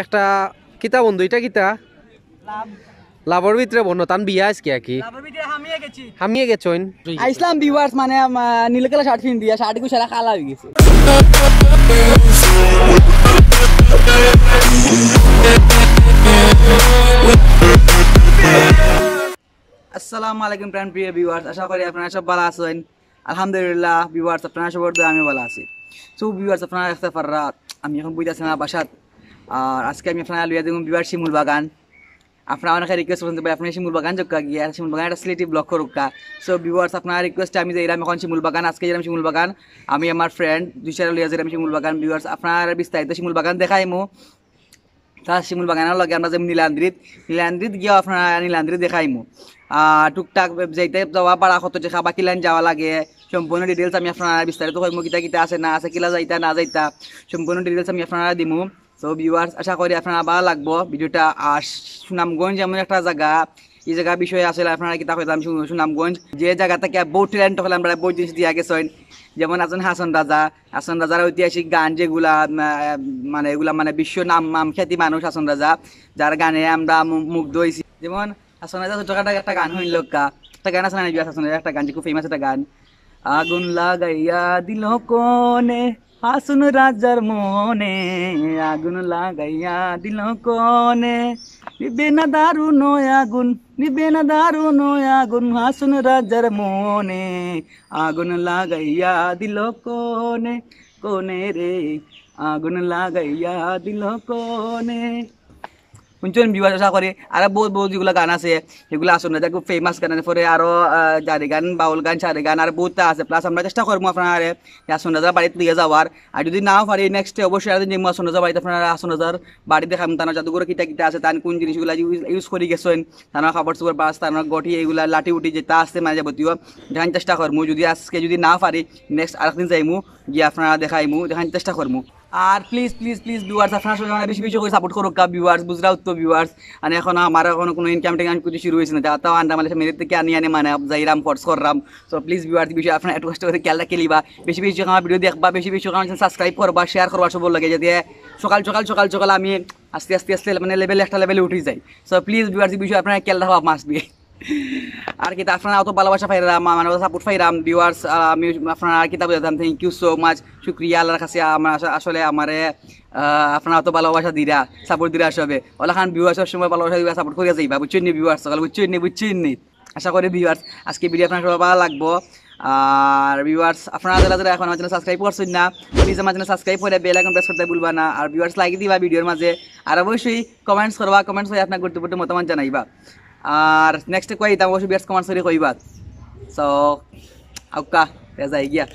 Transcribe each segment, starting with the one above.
একটা কিতা বন্ধু এটা কিতা লাভর ভিতরে বন্ধ তান বিয়া আজকে কি হামিয়ে গেছইন আইসলাম ভিউয়ার্স মানে নীলকালা শার্ট পিন দিয়া শার্ট গু সারা কালা হয়ে গেছে। আসসালামু আলাইকুম প্রিয় ভিউয়ার্স, আশা করি আপনারা সব ভালো আছেন। আলহামদুলিল্লাহ ভিউয়ার্স, আপনারা সবার দোয়া আমি ভালো আছি। সো ভিউয়ার্স, আপনারা দেখতে পাররা আমি এখন বইতেছি না বাসাত। আর আজকে আমি আপনারা লইয়া দেখুন ভিউয়ার্স শিমুল বাগান। আপনারা অনেকে রিকোয়েস্ট করতে পারেন আপনি শিমুল বাগান যোগ্য গিয়া শিমুল বাগান একটা সিলেটি ব্লক করুকা। সো ভিউয়ার্স, আপনারা রিকোয়েস্টে আমি যে এরাম এখন শিমুল বাগান আজকে যেরাম শিমুল বাগান আমি আমার ফ্রেন্ড দুইশারা লইয়া যেরাম শিমুল বাগান। ভিউয়ার্স, আপনারা বিস্তারিত শিমুল বাগান দেখাইমু। তার শিমুল বাগানের লগে আমরা যেমন নীলান্দ্রিত গিয়েও আপনারা নীলান্দ্রিত দেখাইমু। টুকটাক যাইতে যাওয়া পারা কত টাকা বাকি লাইন যাওয়া লাগে সম্পূর্ণ ডিটেলস আমি আপনারা বিস্তারিত কইমু, কিতা কিতা আছে না আছে, কিলা যাইতা না যাইতা সম্পূর্ণ ডিটেলস আমি আপনারা দিমু। সো ভিউয়ার্স, আশা করি আপনারা ভালো লাগবো ভিডিওটা। আর সুনামগঞ্জ এমন একটা জায়গা, এই জায়গা বিষয়ে আসলে আপনারা কিতা কইতাম সুনামগঞ্জ যে জায়গা থেকে বহুত ট্যালেন্ট হলে আমরা বহুত জিনিস দিয়া গেছেন। যেমন আছেন হাসান রাজার ঐতিহাসিক গান যেগুলা মানে এগুলা মানে বিশ্ব নাম খ্যাতি মানুষ হাসান রাজা, যার গানে আমরা মুগ্ধ হয়েছি। যেমন হাসান রাজা ছোটখাটো একটা গান হইল একটা গান আছে না হাসান রাজা একটা গান যে খুব ফেমাস একটা গান, আগুন লাগাইয়া দিল কোনে হাসুন রাজার মনে, আগুন লাগাইয়া দিল কোনে নিবে না দারুণ আগুন, নিবে না দারুণ আগুন হাসুন রাজার মনে, আগুন লাগাইয়া দিল কোনে কোনে রে, আগুন লাগাইয়া দিল কোনে। শুনছেন বিবাহ আশা করি। আর বহুত যেগুলো গান আছে সেগুলো আসুন না খুব ফেমাস গান, পরে আরো জারি গান, বাউল গান, সারি গান আর বহুত আছে। প্লাস আমরা চেষ্টা করবো আপনার আসুন রাজার বাড়িতে দিয়ে যাওয়ার। আর যদি নাও পারি নেক্সট অবশ্যই আর নিম আসুন রাজার বাড়িতে আপনারা আসুন রাজার বাড়ি দেখাম তার জাদুঘর কিতা কিতা আছে, তার কোন জিনিসগুলো ইউজ করে গেছেন, তার খাবার চুবার বাস, তার গঠি এইগুলা লাঠি উঠি যেটা আসছে মানে যাবতীয় দেখান চেষ্টা করবো। যদি আজকে যদি না পারি নেক্সট আরেকদিন যাইমু গিয়ে আপনারা দেখাইমু, দেখান চেষ্টা করবো। আর প্লিজ ভিউয়ার্স, আপনারা সবাই বেশি করে সাপোর্ট করুক ভিউয়ার্স, বুঝরাও তো ভিউয়ার্স। মানে এখন আমার এখন কোনো ইনকাম টেকাম কিছু শুরু হয়েছে না, তাও আন্ডা মানে মেরে থেকে আনি মানে যাইরাম ফোর্স করলাম। সো প্লিজ ভিউয়ার্স, বিষয়ে আপনারা একটু কষ্ট করে খেয়াল রাখিবা, বেশি আমার ভিডিও দেখবা, বেশি সাবস্ক্রাইব করবা, শেয়ার করবা সব লাগে, যাতে সকাল আমি আস্তে মানে একটা লেভেলে উঠে যাই। সো প্লিজ ভিউয়ার্স, বিষয়ে আপনারা খেয়াল রাখবা মাস্ট বি। আর কি আপনারা অত ভালোবাসা পাইরাম, মানে সাপোর্ট পাইরাম ভিউয়ার্স। আমি আপনারা কিতাব জানতাম, থ্যাংক ইউ সো মাচ, শুক্রিয়া আল্লাহর কাছে। আমার আসলে আমারে আপনারা অত ভালোবাসা দিরা, সাপোর্ট দিরা আসবে ওলাখান ভিউয়ার্স সবসময় ভালোবাসা দিবা, সাপোর্ট করে যাইবা, বুঝছেন নি ভিউয়ার্স, সকাল বুঝছেন নি। আশা করি ভিউয়ার্স আজকে ভিডিও আপনার সবাই ভালো লাগবো। আর ভিউয়ার্স, আপনারা যারা এখন আমার চ্যানেল সাবস্ক্রাইব করছেন না, প্লিজ আমার চ্যানেল সাবস্ক্রাইব করে বেল আইকন প্রেস করতে ভুলবা না। আর ভিউয়ার্স লাইক দিবা ভিডিওর মাঝে, আর অবশ্যই কমেন্টস করবা, কমেন্টস করে আপনার গুরুত্বপূর্ণ মতামত জানাইবা। আর নেক্সট কইতা অবশ্যই ভিউয়ার্স কমেন্টস করে কইবা। সো আউকা যাই গিয়া।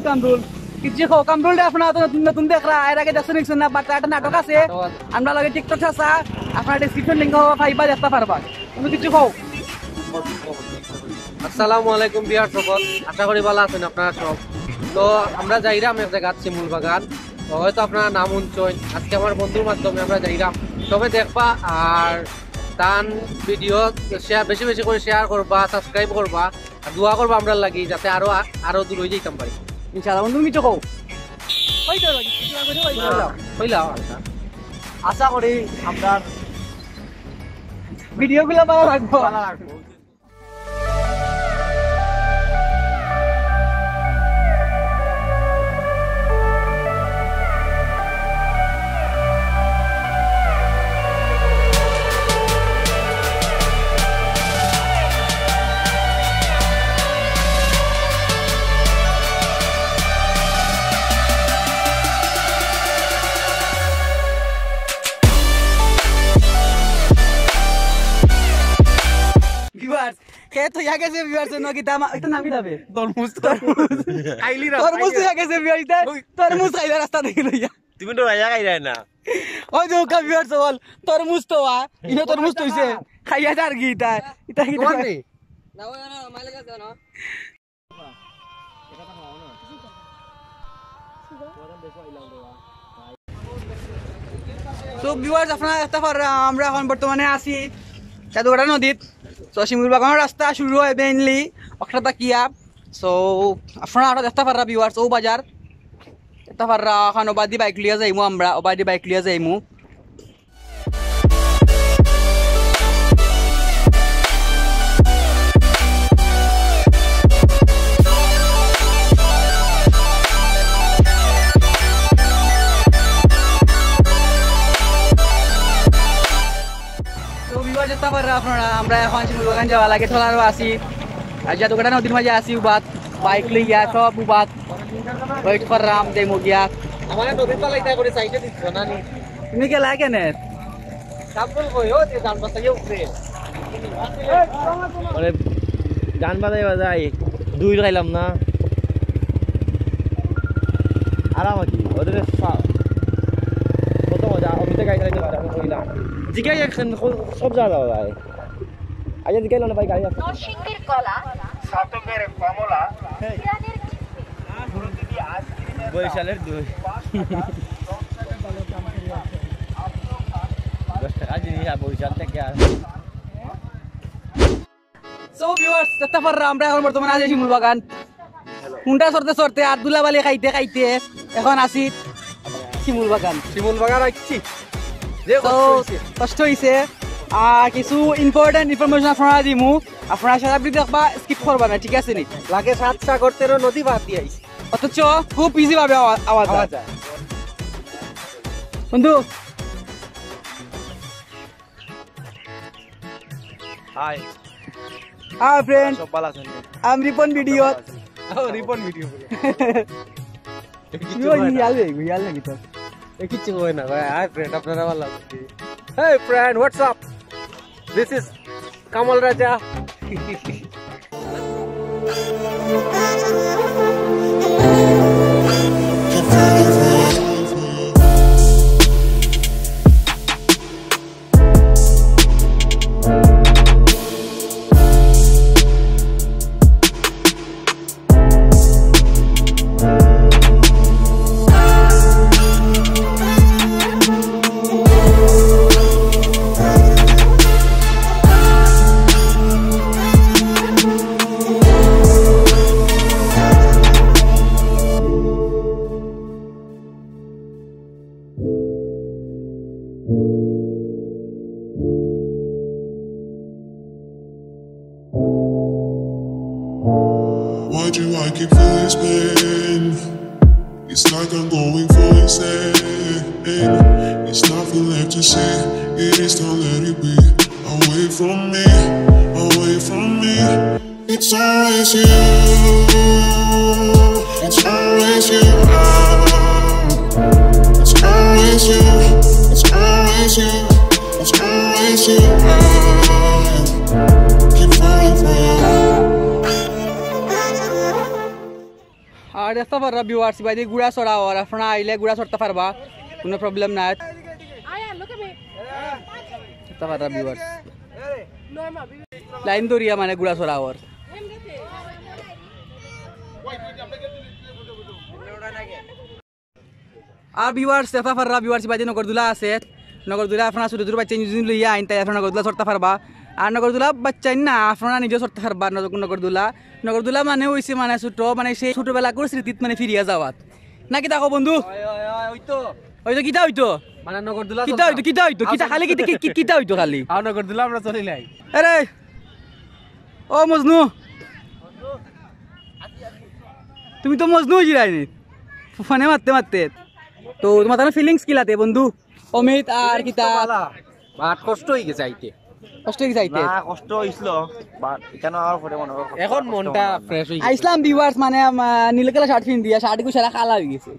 কামরুল কিছু কামরুল আপনারা নতুন দেখরা এর আগে দেখছেন না, বাট একটা নাটক আছে আমরা লাগে টিকটক আছে, আপনারা ডেসক্রিপশন লিংক পাইবা, দেখতে পারবা। তুমি কিছু কও। আসসালামু আলাইকুম ভিউয়ার্স সকল, আশা করি ভালো আছেন আপনারা সব। তো আমরা যাইরাম এক জায়গা শিমুল বাগান, তো হয়তো আপনারা নাম শুনছেন, আজকে আমার বন্ধুর মাধ্যমে আমরা যাইরাম, তবে দেখবা আর তান ভিডিও শেয়ার বেশি করে শেয়ার করবা, সাবস্ক্রাইব করবা আর দোয়া করবা আমরা লাগি, যাতে আরো দূর হয়ে যাইতাম পারি ইনশাআল্লাহ। বন্ধু কিছু কও। আশা করি আপনার ভিডিওগুলো ভালো লাগবে। তো ইয়া গেছে ভিউয়ার্স নো কিতা এটা নাম কি যাবে তরমুজ খাইলি না তরমুজ তো ইয়া গেছে ভিউয়ার্স তরমুজ খাইলা রাস্তা দেখি লইয়া তুমি তো রাজা খাই যায় না ওই যে কা ভিউয়ার্স বল তরমুজ তো ইনো তরমুজ তো হইছে খাইয়া যার কি এটা এটা কি তোমার নেই না মাইলে গেছে না সো ভিউয়ার্স আপনারা দেখতে পারেন আমরা এখন বর্তমানে আছি জাদুঘাটা নদীত সো শিমুল বাগানের রাস্তা শুরু হয় মেইনলি অক্ষতা কিয়া সো আপনারা দেখতে পারা ভিউয়ার্স ও বাজার দেখতে পারা এখন ওবাদি বাইক লিয়া যাইমু আমরা ওবাদি বাইক লিয়া যাইমু যেতে পারে আপনারা আমরা এখন শিমুল বাগান যাওয়া লাগে ঠলারও আছি আর জাদুঘাটা নদীর মাঝে আছি উবাত বাইক লইয়া সব উবাত ওয়েট করলাম যাইমু গিয়া আমার নদীর তলাইতে করে সাইডে দিছ না নি তুমি গেলা কেন সাবল কইও যে জান বাসাইয়া উঠে মানে গান বাজাই বাজাই দুই খাইলাম না আরাম আছি ওদের কত মজা অফিসে গাড়ি চালাইতে কইলাম জিগাই এখন সব জায়গা যায় আজ জিগাইল না ভাই গাড়ি আছে নরসিংদীর কলা সাতকের কমলা ইরানের বরিশালের দুই 10 টাকা জিনিস বরিশাল থেকে আর সো ভিউয়ার্স দেখতে পাররা আমরা এখন বর্তমানে আছি শিমুল বাগান হুন্ডা সরতে সরতে আর দুলাবালি খাইতে খাইতে এখন আছি শিমুল বাগান আইছি যে কষ্ট হইছে আর কিছু ইম্পর্টেন্ট ইনফরমেশন আপনারা দিমু আপনারা সারা ভিডিও দেখবা স্কিপ করবা না ঠিক আছে নি লাগে 7 সাগর 13 নদী বাদ দিয়ে আইছি অথচ খুব ইজি ভাবে আওয়াজ যায় বন্ধু হাই হাই ফ্রেন্ড সব ভালো আছেন আম রিপন ভিডিও রিপন ভিডিও বলে ইয়াল লাগি তো কিছু হয় না ভাই হাই ফ্রেন্ড আপনারা ভালো আছেন hey friend what's up this is Kamal Raja Why do I keep feeling this pain? It's like I'm going for insane. It's nothing left to say. It is don't let it be. Away from me, away from me. It's always you. It's always you. It's always you. It's always you. It's always you. Keep falling for you. আর দেখতে পারবা viewers বাইরে গুড়া চড়া আর আপনারা আইলে গুড়া চড়তে পারবা কোনো প্রবলেম নাই দেখতে পারবা ভিউয়ার্স লাইন দরিয়া মানে গুড়া চড়া আর ভিউয়ার্স দেখতে পারবা ভিউয়ার্স বাইরে নগরদুলা আছে নগরদুলা আপনারা ছোট ছোট বাচ্চা নিজে লইয়া আইন তাই আপনারা নগরদুলা চড়তে পারবা আর নগরদুলা বাচ্চা না আপনারা নিজেও চড়তে পারবা নগরদুলা মানে হইছে মানে ছোট মানে সেই ছোটবেলা করে স্মৃতিত মানে ফিরিয়া যাওয়াত নাকি দেখো বন্ধু হয়তো কিতা হইতো মানে নগরদুলা কিতা হইতো কিতা খালি কিতা হইতো খালি আর নগরদুলা আমরা চলিলাই আরে ও মজনু তুমি তো মজনু হইছিলাই নি ফোনে মারতে তো তোমার তাহলে ফিলিংস কিলাতে বন্ধু অমিত আর কিতা বাট কষ্ট হয়ে গেছে আইতে কষ্ট কি চাইতে না কষ্ট হইছিল বাট কেন আর পরে মনে হয় এখন মনটা ফ্রেশ হয়ে গেছে আইসলাম ভিউয়ার্স মানে নীল কালার শার্ট পিন দিয়া শার্ট গু সারা কালা হয়ে গেছে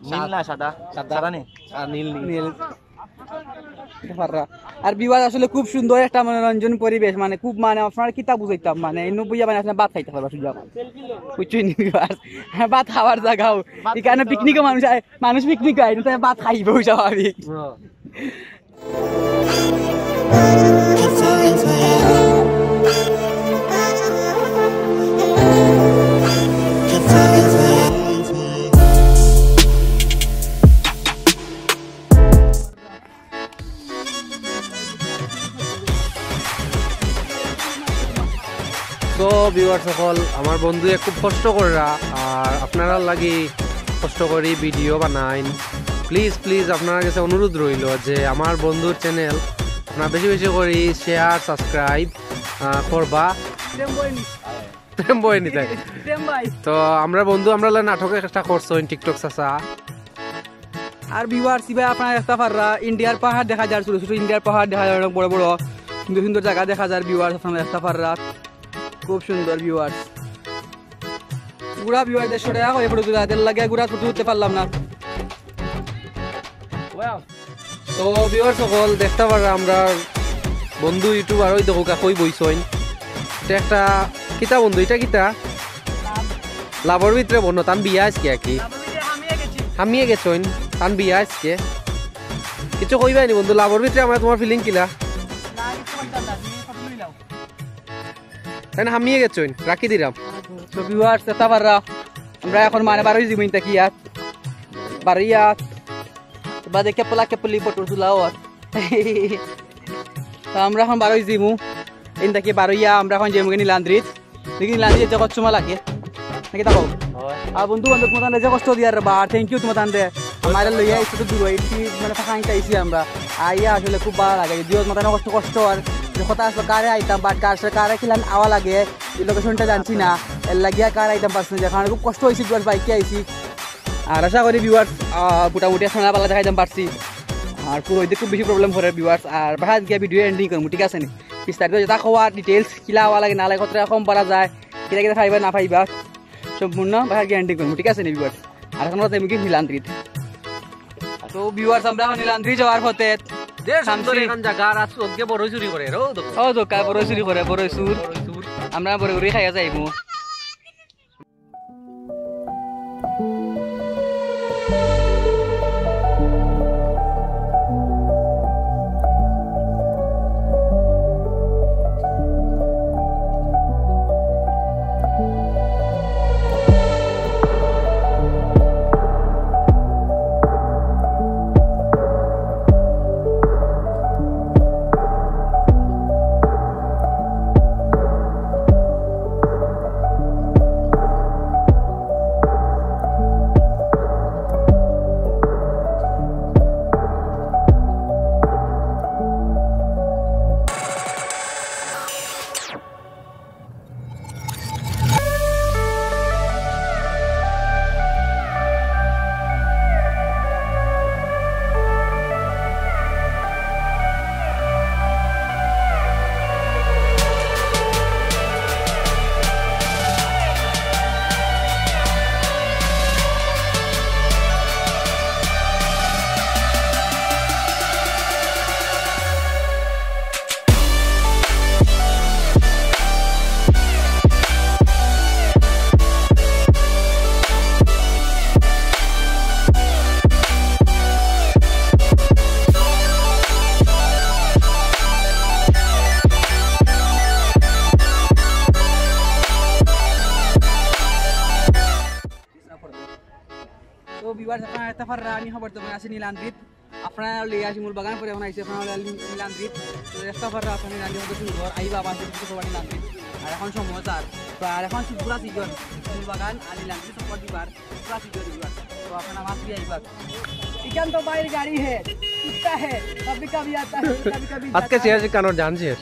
নীল না সাদা সাদা নেই আর নীল নীল নীল ফাররা আর বিবাহ আসলে খুব সুন্দর একটা মনোরঞ্জন পরিবেশ মানে খুব মানে আপনার কিতাব বুঝাইতাম মানে এন্ন বইয়া মানে আপনার ভাত খাইতে পারবা সুযোগ বুঝছই নি বিবাহ ভাত খাওয়ার জায়গাও এখানে পিকনিকও মানুষ পিকনিক হয় না ভাত খাইব স্বাভাবিক তো ভিউয়ার সকল আমার বন্ধুয়ে খুব কষ্ট করা আর আপনারা লাগি কষ্ট করি ভিডিও বানাইন প্লিজ প্লিজ আপনার কাছে অনুরোধ রইল যে আমার বন্ধুর চ্যানেল আপনারা বেশি বেশি করে শেয়ার সাবস্ক্রাইব করবা বই নিতে তো আমরা বন্ধু আমরা নাটকের একটা করছো টিকটক চাচা আর ভিউয়ার্স ইবা আপনারা দেখতে পাররা ইন্ডিয়ার পাহাড় দেখা যায় ছোট ছোট ইন্ডিয়ার পাহাড় দেখা যায় অনেক বড় বড় সুন্দর সুন্দর জায়গা দেখা যায় ভিউয়ার্স আপনারা দেখতে পাররা খুব সুন্দর ভিউয়ার্স পুরা ভিউয়ার 150 টাকা করে ফটো তুলে হাতের লাগে গুড়া ফটো তুলতে পারলাম না তো ভিউয়ার সকল দেখতে পারা আমরা বন্ধু ইউটিউবার ওই দেখো কই বইছইন এটা একটা কিতা বন্ধু এটা কিতা লাভর ভিতরে বন্ধু তান বিয়া আজকে কি হামিয়ে গেছইন তান বিয়া আজকে কিছু কইবাই নি বন্ধু লাভর ভিতরে আমরা তোমার ফিলিং কিলা তাই না হামিয়ে গেছইন রাখি দিলাম তো ভিউয়ার্স দেখতে পাররা আমরা এখন মানে বারোই জীবন থাকি ইয়াত বারোইয়াত বাদে কেপলা কেপলি ফটো তোলাও তো আমরা এখন বারোই জিমু এই থাকি বারোইয়া আমরা এখন যেমন নীলান্দ্রিত দেখি নীলান্দ্রিত যে কষ্ট লাগে নাকি তাকো আর বন্ধু বান্ধব তোমার যে কষ্ট দিয়ার বা থ্যাংক ইউ তোমার তান্ডে আমার লইয়া একটু দূর হইছি মানে ফাঁকা আইছি আমরা আইয়া আসলে খুব ভালো লাগে দিও মাথা কষ্ট কষ্ট আর কথা আসলে কারে আইতাম বাট কার সাথে কারে খিলান আওয়া লাগে এই লোকেশনটা জানছি না এর লাগিয়া কার আইতাম পারছি না যেখানে খুব কষ্ট হয়েছি ভিউয়ার্স বাইকে আইছি আর আশা করি ভিউয়ার্স মোটামুটি খানা পালা দেখাইতাম পারছি আর পুরো ওইদিকে খুব বেশি প্রবলেম করে ভিউয়ার্স আর বাহাত গিয়ে ভিডিও এন্ডিং করবো ঠিক আছে নি বিস্তারিত যেটা খাওয়ার ডিটেলস কিলা হওয়া লাগে না লাগে কত কম পারা যায় কিলা কিলা খাইবা না পাইবা সম্পূর্ণ বাহাত গিয়ে এন্ডিং করবো ঠিক আছে নি ভিউয়ার্স আর এখন তেমনি নীলান্দ্রিত তো ভিউয়ার্স আমরা নীলান্দ্রি যাওয়ার পথে আমরা বড় উড়ি খাইয়া যাইবো তো ভিউয়ার্স আপনারা একটা ফার রানি খবর তো আছে নীলান্দ্রিত আপনারা লিয়া শিমুল বাগান পরে এখন আইছে আপনারা নীলান্দ্রিত তো একটা ফার আপনারা নীলান্দ্রিত মতো সুন্দর আইবা বাসে কিছু সবাই নীলান্দ্রিত আর এখন সময় তার তো আর এখন পুরা সিজন শিমুল বাগান আর নীলান্দ্রিত সব দিবার পুরা সিজন দিবার তো আপনারা মাছ দিয়ে আইবা ইকান তো বাইরে গাড়ি হে কুত্তা হে কবি কবি आता है कभी कभी আজকে শেয়ার কানোর জানছিস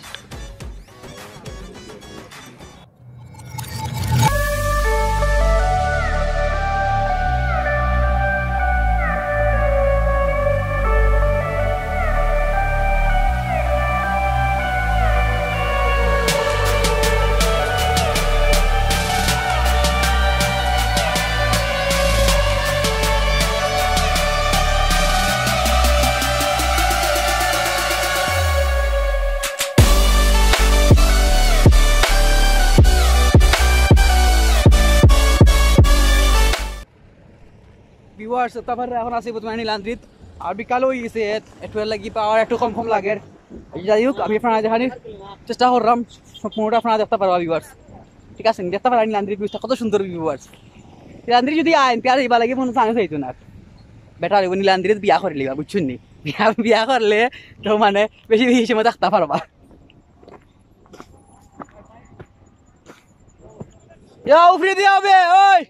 ভিউয়ার্স তারপরে এখন আছে বর্তমানে নীলান্দ্রিত আর বিকাল হয়ে গেছে একটু লাগি পাওয়ার একটু কম কম লাগে যাই হোক আমি আপনারা দেখানি চেষ্টা করলাম সম্পূর্ণটা আপনারা দেখতে পারবা ভিউয়ার্স ঠিক আছে দেখতে পারেন নীলান্দ্রিত ভিউটা কত সুন্দর ভিউয়ার্স নীলান্দ্রি যদি আইন পেয়ার এইবার লাগে কোনো চান্স হইতো না বেটার হইব নীলান্দ্রিত বিয়া করে লিবা বুঝছেন নি বিয়া করলে তো মানে বেশি বেশি সময় দেখতে পারবা উফরে দিয়ে হবে ওই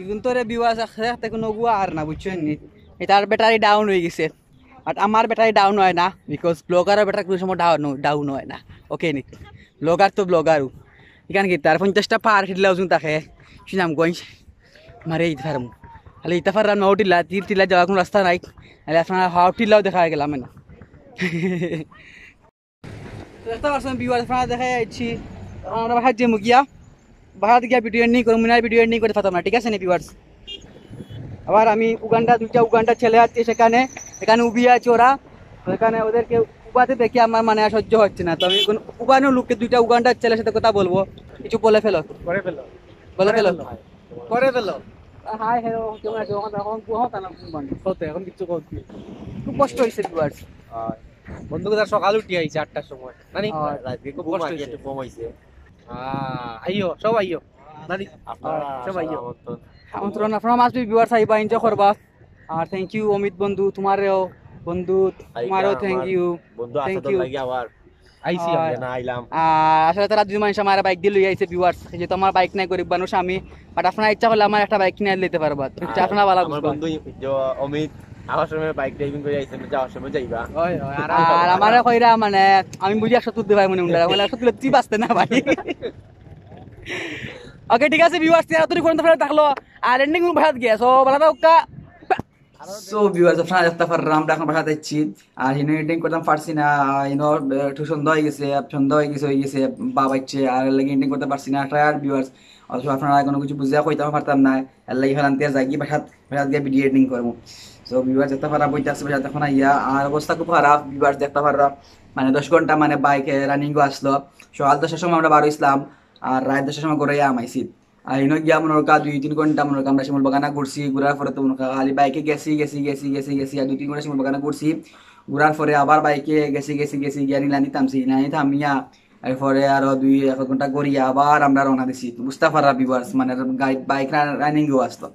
কিন্তু রে ভিউয়ার্স আছে কোনো গুয়া আর না বুঝছেন নি এটার ব্যাটারি ডাউন হয়ে গেছে আর আমার ব্যাটারি ডাউন হয় না বিকজ ব্লগারের ব্যাটারি কোনো সময় ডাউন হয় না ওকে নি ব্লগার তো ব্লগারও এখানে কি তার 50টা পার হিটলে ওজন থাকে শুনাম গঞ্জ মারে ইতে পারম তাহলে ইতে পারলাম না টিলা টিলা যাওয়ার কোনো রাস্তা নাই তাহলে আপনার হাও টিলাও দেখা গেলাম না দেখতে পারছেন ভিউয়ার্স আপনারা দেখা যাচ্ছি আমরা বাহার যে মুগিয়া বাহার গিয়া ভিডিও এন্ডিং করুন মিনার ভিডিও এন্ডিং করে ফাতাম না ঠিক আছে না ভিউয়ার্স আবার আমি দুইটা উগান্ডা ছেলে আছে এখানে উবি আছে ওরা এখানে ওদেরকে উবাতে দেখে আমার মানে সহ্য হচ্ছে না তো আমি উবানো লোককে দুইটা উগান্ডার ছেলের সাথে কথা বলবো কিছু বলে ফেলো হাই হ্যালো কেমন আছো এখন কিছু খুব কষ্ট হয়েছে ভিউয়ার্স বন্ধুকে তার সকাল উঠি আইছে 8টার সময় নানি রাতে খুব ঘুম কষ্ট আগে হয়েছে। একটু কম হইছে আইও সব আইও নানি আপনারা সব আইও আমন্ত্রণ আপনারা মাছ ভিউয়ার্স আইবা এনজয় করবা আর থ্যাংক ইউ অমিত বন্ধু তোমারও বন্ধু তোমারও থ্যাংক ইউ বন্ধু Thank আসলে you. লাগি আবার আইছি আর- আমি না আইলাম আর আসলে তারা দুই মানুষ আমার বাইক দিয়ে লই আইছে ভিউয়ার্স যেহেতু আমার বাইক নাই গরিব মানুষ আমি বাট আপনারা ইচ্ছা করলে আমার একটা বাইক কিনে দিতে পারবা আপনারা ভালো আমার বুঝবা বন্ধু যে অমিত আমার সময় বাইক ড্রাইভিং করে আইছেন যাওয়ার সময় যাইবা ওই ওই আর আর আমারে কইরা মানে আমি বুঝি 100 তুলতে পারি মনে উন্ডা বলে 100 তুলে তুই বাঁচতে না ভাই ওকে ঠিক আছে ভিউয়ার্স এরা তুই কোন দফা থাকলো আর এন্ডিং ভাত গিয়া সো বলা দাও কা সো ভিউয়ার্স আপনারা দেখতে পারলাম আমরা এখন বাসা যাচ্ছি আর হিনো এডিটিং করতাম পারছি না ইনো একটু সন্ধ্যা হয়ে গেছে বাবা ইচ্ছে আর লাগি এডিটিং করতে পারছি না ট্রায়ার ভিউয়ার্স অথচ আপনারা কোনো কিছু বুঝিয়া কইতাম পারতাম না এর লাগি ফেলান তে যাই বাসাত গিয়ে ভিডিও এডিটিং করবো সো ভিউয়ার্স দেখতে পারা বইতে আসছে বাসাত এখন আইয়া আর অবস্থা খুব খারাপ ভিউয়ার্স দেখতে পারলাম মানে 10 ঘন্টা মানে বাইকে রানিং আসলো সকাল 10টার সময় আমরা বার হইছিলাম আর রাত 10টার সময় ঘরে আমাইছি আর ইনো গিয়া মনে কা 2-3 ঘন্টা মনে আমরা শিমুল বাগানা ঘুরছি ঘুরার পরে তো মনে খালি বাইকে গেছি আর 2-3 ঘন্টা শিমুল বাগানা ঘুরছি ঘুরার পরে আবার বাইকে গেছি গিয়া নিলানি থামিয়া এরপরে আরো 2-1 ঘন্টা ঘুরিয়া আবার আমরা রওনা দিছি বুঝতে পারা ভিউয়ার্স মানে বাইক রানিংও আসলো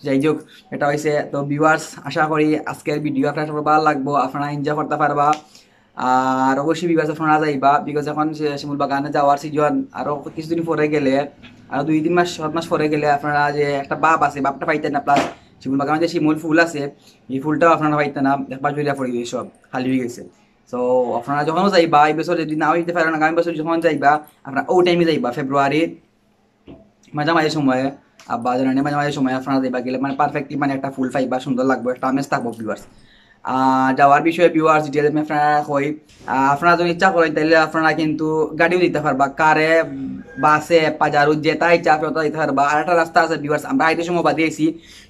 যাই হোক এটা হয়েছে তো ভিউয়ার্স আশা করি আজকের ভিডিও আপনার সবার ভালো লাগবো আপনারা এনজয় করতে পারবা আর অবশ্যই ভিউয়ার্স আপনারা যাইবা বিকজ এখন শিমুল বাগানে যাওয়ার সিজন আরো কিছুদিন পরে গেলে আর 2-3 মাস 7 মাস পরে গেলে আপনারা যে একটা বাপ আছে বাপটা পাইতেন না প্লাস শিমুল বাগানে যে শিমুল ফুল আছে এই ফুলটাও আপনারা পাইতেন না একবার জড়িয়া পড়ে গেছে সব খালি হয়ে গেছে তো আপনারা যখনও যাইবা এই বছর যদি নাও যেতে পারেন আগামী বছর যখন যাইবা আপনারা ও টাইমে যাইবা ফেব্রুয়ারির মাঝামাঝি সময়ে বা জানুয়ারি মাঝামাঝি সময় আপনারা যাইবা গেলে মানে পারফেক্টলি মানে একটা ফুল পাইবা সুন্দর লাগবে একটা আমেজ থাকবো ভিউয়ার্স যাওয়ার বিষয়ে ভিউয়ার্স ডিটেইলস আমি আপনারা কই আপনারা যদি ইচ্ছা করেন তাহলে আপনারা কিন্তু গাড়িও দিতে পারবা কারে বাসে পাজারু যেটা ইচ্ছা আপনারা দিতে পারবা আর একটা রাস্তা আছে ভিউয়ার্স আমরা আইতে সময় বাদিয়েছি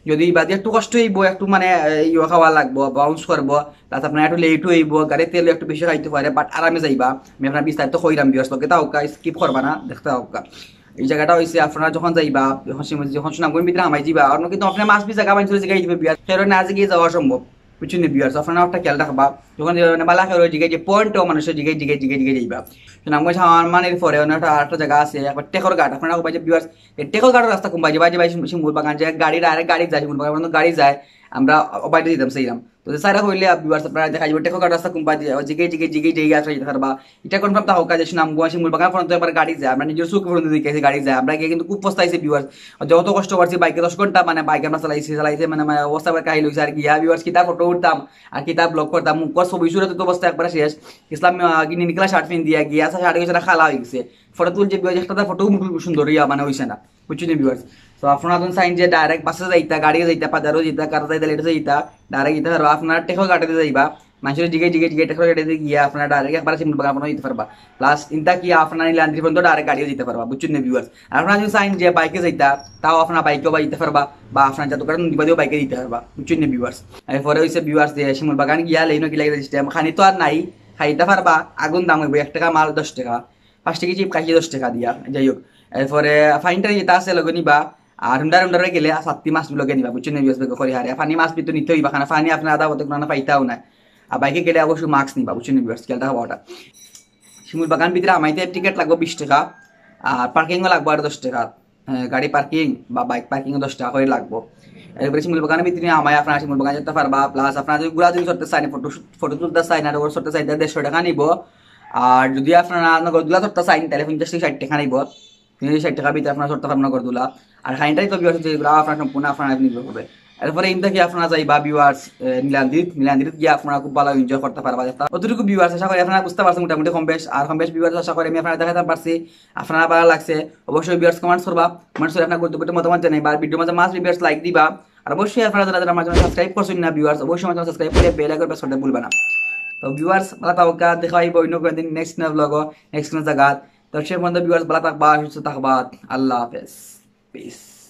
যদি বাদি একটু কষ্ট হইব একটু মানে ইয়ে খাওয়া লাগবো বাউন্স করবো তাতে আপনার একটু লেট হইব গাড়ির তেল একটু বেশি খাইতে পারে বাট আরামে যাইবা আমি আপনার বিস্তারিত কইরাম ভিউয়ার্স লোকে তা হোক স্কিপ করবা না দেখতে হোক এই জায়গাটা হয়েছে আপনারা যখন যাইবা যখন সুনামগঞ্জ ভিতরে আমাই যাবা আর কিন্তু আপনার মাছ বি জায়গা বাঞ্চলে জিগাই দিবে বিয়ার সেরকম না গিয়ে যাওয়া সম্ভব বুঝছেন বিয়ার্স আপনারা একটা খেয়াল রাখবা যখন বালা খেলো জিগাই যে পয়েন্টও মানুষের জিগাই যাইবা সুনামগঞ্জ আমার মানের পরে একটা জায়গা আছে একবার টেকর ঘাট আপনারা যে বিয়ার্স টেকর ঘাটের রাস্তা কম বাজে শিমুল বাগান যে গাড়ি ডাইরেক্ট গাড়ি যায় শিমুল বাগান গাড়ি যায় আমরা অবাইতে দিতাম সেইরাম তো সারা হইলে ভিউয়ার্স আপনারা দেখা যাবে টেকো রাস্তা কোম্পা জিগে আসলে যেতে পারবা এটা কনফার্ম তা হোক কাজে সুনামগঞ্জ শিমুল বাগান পর্যন্ত একবার গাড়ি যায় আমরা নিজের সুখ পর্যন্ত দেখেছি গাড়ি যায় আমরা গিয়ে কিন্তু খুব পস্তাইছি ভিউয়ার্স যত কষ্ট করছি বাইকে 10 ঘন্টা মানে বাইকে আমরা চালাইছে মানে অবস্থা কাহিল হয়েছে আর গিয়া ভিউয়ার্স কিতাব ফটো উঠতাম আর কিতাব ব্লগ করতাম মুখ ছবি সুরে তো অবস্থা একবার শেষ ইসলাম গিনি নিকলা শার্ট পিন দিয়া গিয়া শার্ট গেছে খালা হয়ে গেছে ফটো তুলছে একটা ফটো সুন্দর ইয়া মানে হয়েছে না বুঝছেন ভিউয়ার্স তো আপনারা যখন চাইন যে ডাইরেক্ট বাসে যাইতা গাড়ি যাইতা পাজারও যাইতা কারো যাইতা লেটে যাইতা ডাইরেক্ট যেতে পারবা আপনারা টেকো গাড়িতে যাইবা মানুষের জিগে টেকর গিয়া আপনার ডাইরেক্ট একবার শিমুল বাগান আপনারা যেতে পারবা প্লাস ইনতা কি আপনার নীলান্দ্রি পর্যন্ত ডাইরেক্ট গাড়িও যেতে পারবা বুঝছেন না ভিউয়ার্স আর আপনারা যদি চাইন যে বাইকে যাইতা তাও আপনার বাইকেও বা যেতে পারবা বা আপনার যত করে নদীবাদিও বাইকে দিতে পারবা বুঝছেন না ভিউয়ার্স এরপরে হইছে ভিউয়ার্স যে শিমুল বাগান গিয়া লেইনো কি লাগে সিস্টেম খানি তো আর নাই খাইতে পারবা আগুন দাম হইব 1 টাকা মাল 10 টাকা 5 টাকা চিপ কাটিয়ে 10 টাকা দিয়া যাই হোক এরপরে ফাইনটা যেটা আছে লগে নিবা আর হুন্ডারে গেলে 7টি মাছ লগে নিবা বুঝছেন না ভিউয়ার্স করে হারে ফানি মাছ তো নিতে হইবা খানা ফানি আপনার আদা হতে কোনো পাইতাও না আর বাইকে গেলে অবশ্যই মাস্ক নিবা বুঝছেন ভিউয়ার্স খেয়ালটা হওয়াটা শিমুল বাগান ভিতরে আমাইতে টিকিট লাগবে 20 টাকা আর পার্কিংও লাগবে আর 10 টাকা গাড়ি পার্কিং বা বাইক পার্কিংও 10 টাকা করে লাগবে এরপরে শিমুল বাগানের ভিতরে আমায় আপনারা শিমুল বাগান যেতে পারবা প্লাস আপনারা যদি ঘোরা যদি করতে চান ফটো তুলতে চান আর ওর করতে চাই 150 টাকা নিব আর যদি আপনারা নগরদুলা করতে চান তাহলে 50-60 টাকা নিব 60 টাকা ভিতরে আপনারা করতে পারবেন নগরদুলা আর খাইনটাই তো ভিউয়ার্স যেগুলো আপনারা সম্পূর্ণ আপনারা নিতে হবে এরপরে ইনটা কি আপনারা যাইবা ভিউয়ার্স নীলান্দ্রিত গিয়ে আপনারা খুব ভালো এনজয় করতে পারবা অতটুকু ভিউয়ার্স আশা করি আপনারা বুঝতে পারছেন মোটামুটি কম বেশ ভিউয়ার্স আশা করি আমি আপনারা দেখাতে পারছি আপনারা ভালো লাগছে অবশ্যই ভিউয়ার্স কমেন্টস করবা কমেন্টস করে আপনার গুরুত্বপূর্ণ মতামত জানাইবা আর ভিডিও মাঝে মাস ভিউয়ার্স লাইক দিবা আর অবশ্যই আপনারা যারা আমার চ্যানেল সাবস্ক্রাইব করছেন না ভিউয়ার্স অবশ্যই আমার চ্যানেল সাবস্ক্রাইব করে বেল আইকন প্রেস করতে ভুলবা না তো ভিউয়ার্স ভালো থাকা দেখা হইব অন্য কোনো দিন নেক্সট ব্লগ নেক্সট কোনো জায়গা তো সেই পর্যন্ত ভিউয়ার্স ভালো থাকবা সুস্থ থাকবা আল্লাহ হাফেজ পিস